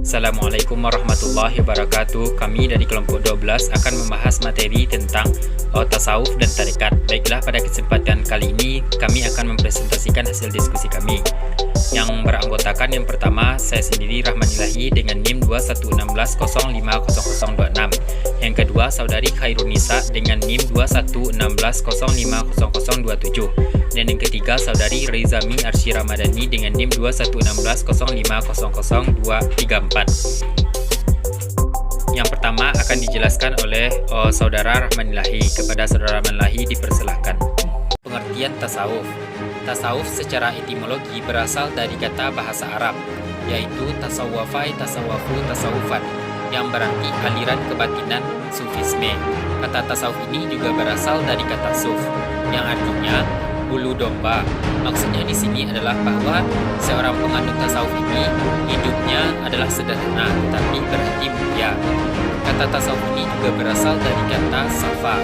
Assalamualaikum warahmatullahi wabarakatuh. Kami dari kelompok 12 akan membahas materi tentang tasawuf dan tarekat. Baiklah, pada kesempatan kali ini kami akan mempresentasikan hasil diskusi kami. Yang beranggotakan yang pertama saya sendiri Rahmanilahi dengan NIM 2116050026. Yang kedua saudari Khairunisa dengan NIM 2116050027. Dan yang ketiga saudari Rizami Arsy Ramadhani dengan NIM 2116050034. Yang pertama akan dijelaskan oleh saudara Rahmanilahi. Kepada saudara Rahmanilahi dipersilahkan. Pengertian tasawuf. Tasawuf secara etimologi berasal dari kata bahasa Arab, yaitu tasawwafai, tasawwafu, tasawufan, yang berarti aliran kebatinan sufisme. Kata tasawuf ini juga berasal dari kata suf, yang artinya bulu domba. Maksudnya di sini adalah bahwa seorang penganut tasawuf ini hidupnya adalah sederhana tetapi berhati mulia. Kata tasawuf ini juga berasal dari kata safa,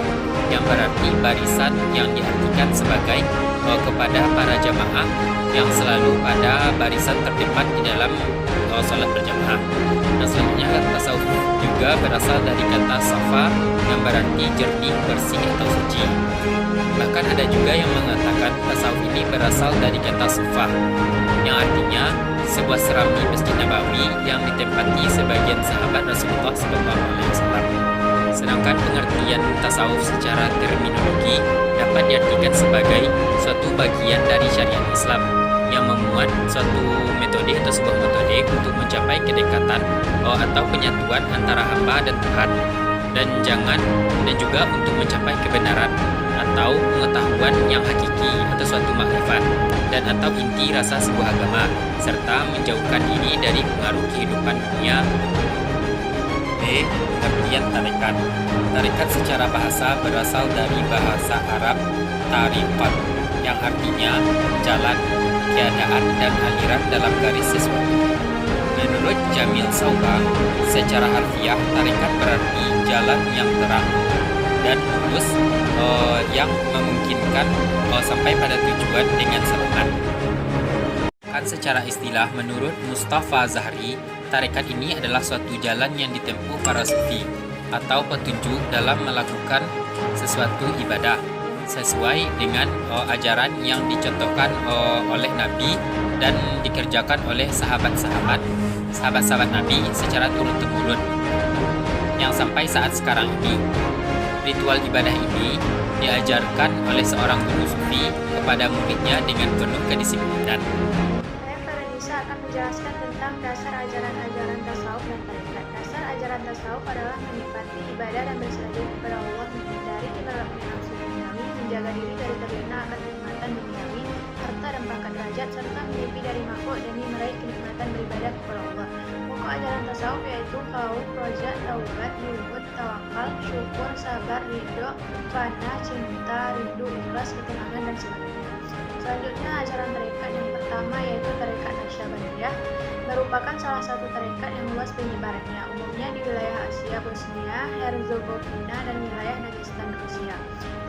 yang berarti barisan, yang diartikan sebagai kepada para jamaah yang selalu pada barisan terdepan di dalam sholat berjamaah. Dan selanjutnya kata tasawuf juga berasal dari kata safa, yang berarti jernih, bersih atau suci. Bahkan ada juga yang mengatakan tasawuf ini berasal dari kata sufah, yang artinya sebuah serambi Masjid Nabawi yang ditempati sebagian sahabat Rasulullah SAW. Sedangkan pengertian tasawuf secara terminologi dapat diartikan sebagai suatu bagian dari syariat Islam yang memuat suatu metode atau sebuah metode untuk mencapai kedekatan atau penyatuan antara hamba dan Tuhan, dan juga untuk mencapai kebenaran atau pengetahuan yang hakiki atau suatu makrifat dan atau inti rasa sebuah agama, serta menjauhkan diri dari pengaruh kehidupan dunia. B. Pengertian tarekat. Tarekat secara bahasa berasal dari bahasa Arab tariqat, yang artinya jalan, keadaan, dan aliran dalam garis sesuatu. Menurut Jamil Sauba, secara harfiah tarekat berarti jalan yang terang dan lurus yang memungkinkan sampai pada tujuan dengan selamat. Secara istilah, menurut Mustafa Zahri, tarekat ini adalah suatu jalan yang ditempuh para sufi atau petunjuk dalam melakukan sesuatu ibadah sesuai dengan ajaran yang dicontohkan oleh Nabi dan dikerjakan oleh sahabat-sahabat Nabi secara turun-temurun yang sampai saat sekarang ini. Ritual ibadah ini diajarkan oleh seorang guru sufi kepada muridnya dengan penuh kedisiplinan. Saya akan menjelaskan tentang dasar ajaran-ajaran tasawuf dan tarekat. Dasar ajaran tasawuf adalah menikmati ibadah dan bersujud kepada Allah, menghindari timbulnya nafsu duniawi, menjaga diri dari terlena akan kenikmatan duniawi, harta dan pangkat derajat, serta menyepi dari makhluk demi meraih kenikmatan beribadah kepada Allah. Pokok ajaran tasawuf yaitu khauf, roja, taubat, zuhud, tawakal, syukur, sabar, ridho, fana, cinta, rindu, ikhlas, ketenangan, dan sebagainya. Selanjutnya ajaran tarekat yang pertama yaitu tarekat Naqsyabandiyah, merupakan salah satu tarekat yang luas penyebarannya, umumnya di wilayah Asia, Bosnia, Herzegovina, dan wilayah Dagestan, Rusia.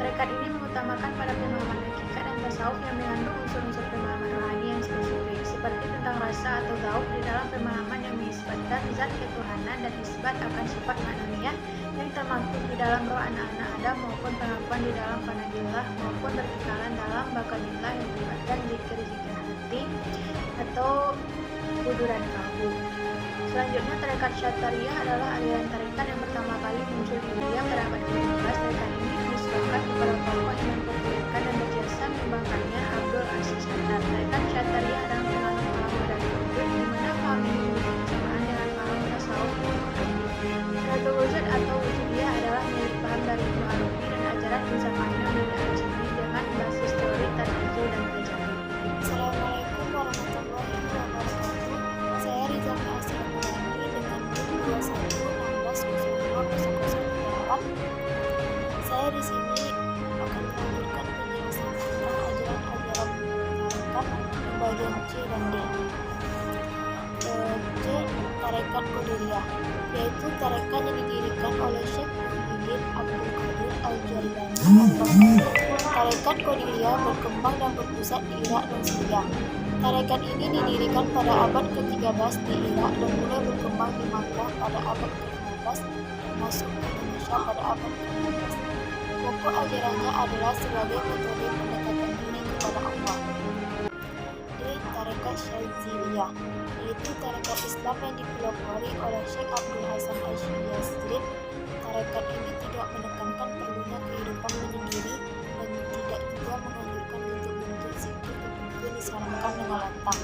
Tarekat ini mengutamakan pada pemahaman hakikat dan tasawuf yang mengandung unsur-unsur pemahaman rohani yang spesifik, seperti tentang rasa atau gaub di dalam pemahaman yang mengisbatkan zat ketuhanan dan isbat akan sifat maknawiyah yang termaktub di dalam roh anak-anak Adam, maupun pengakuan di dalam panadillah maupun berkekalan dalam bakanillah yang melibatkan zikir-zikir hati atau kuduran kalbu. Selanjutnya tarekat Syatariyah adalah aliran tarekat yang pertama kali muncul di India pada abad ke-15. Tarekat ini dinisbahkan kepada tokoh yang mempopulerkan dan berjasa mengembangkannya, Abdul Aziz Syattar. Tarekat Syatariyah adalah pengalaman dari wujud, di mana paham ini memiliki kesamaan dengan paham tasawuf Ratul wujud atau wujudiyah adalah milik paham dari Ibnu Arabi dan ajaran Ibnu Maina bin Al-Jami dengan basis teori tanazul dan tajalli. Assalamualaikum warahmatullahi wabarakatuh. Saya Rizal Arsy Ramadhani dengan NIM 2116050028. Saya di sini akan melanjutkan penjelasan tentang ajaran-ajaran tarekat bagian C dan D. C. Tarekat Qadiriyah, yaitu tarekat yang didirikan oleh Syekh Muhyiddin Abdul Qadir Al-Jailani. Tarekat Qadiriyah berkembang dan berpusat di Irak dan Syria. Tarekat ini didirikan pada abad ke-13 di Irak dan mulai berkembang berkembang di Makkah pada abad ke-15 dan masuk ke Indonesia pada abad ke-16. Pokok ajarannya adalah sebagai metode pendekatan diri kepada Allah. Tarekat Syadziliyah, yaitu tarekat Islam yang dipelopori oleh Syekh Abdul Hasan Asy'ari. Tarekat ini tidak menekankan perlunya kehidupan menyendiri dan tidak juga menganjurkan bentuk-bentuk zikir tertentu yang disarankan dengan lantang.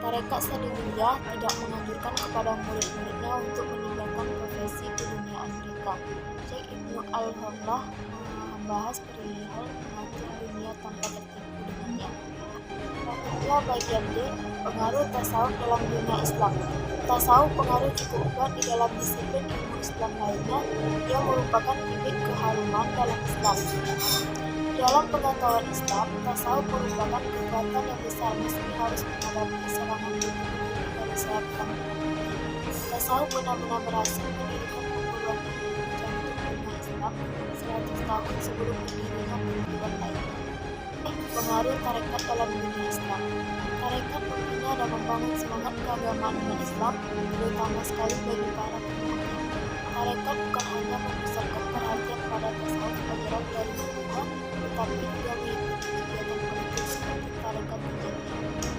Tarekat Sadiliyah tidak menganjurkan kepada murid-muridnya untuk meninggalkan profesi keduniaan mereka. Syekh Ibnu Al-Hurlah membahas perihal mengatur dunia tanpa tertipu dengannya. Rahmatullah bagian D. Pengaruh tasawuf dalam dunia Islam. Tasawuf pengaruh cukup kuat di dalam disiplin ilmu Islam lainnya yang merupakan bibit keharuman dalam Islam. Dalam pengetahuan Islam, tasawuf merupakan kekuatan yang besar meski harus menghadapi serangan dari sayap kanan. Tasawuf benar-benar berhasil mendirikan perguruan ilmu tercantum dunia Islam 100 tahun sebelum berdirinya perguruan lain. Pengaruh tarekat dalam dunia Islam. Tarekat membina dan membangun semangat keagamaan umat Islam, terutama sekali bagi para pengikutnya. Tarekat bukan hanya memusatkan perhatian pada tasawuf ajaran dari Buddha, tetapi juga mengikuti kegiatan politik seperti tarekat Tijaniyah.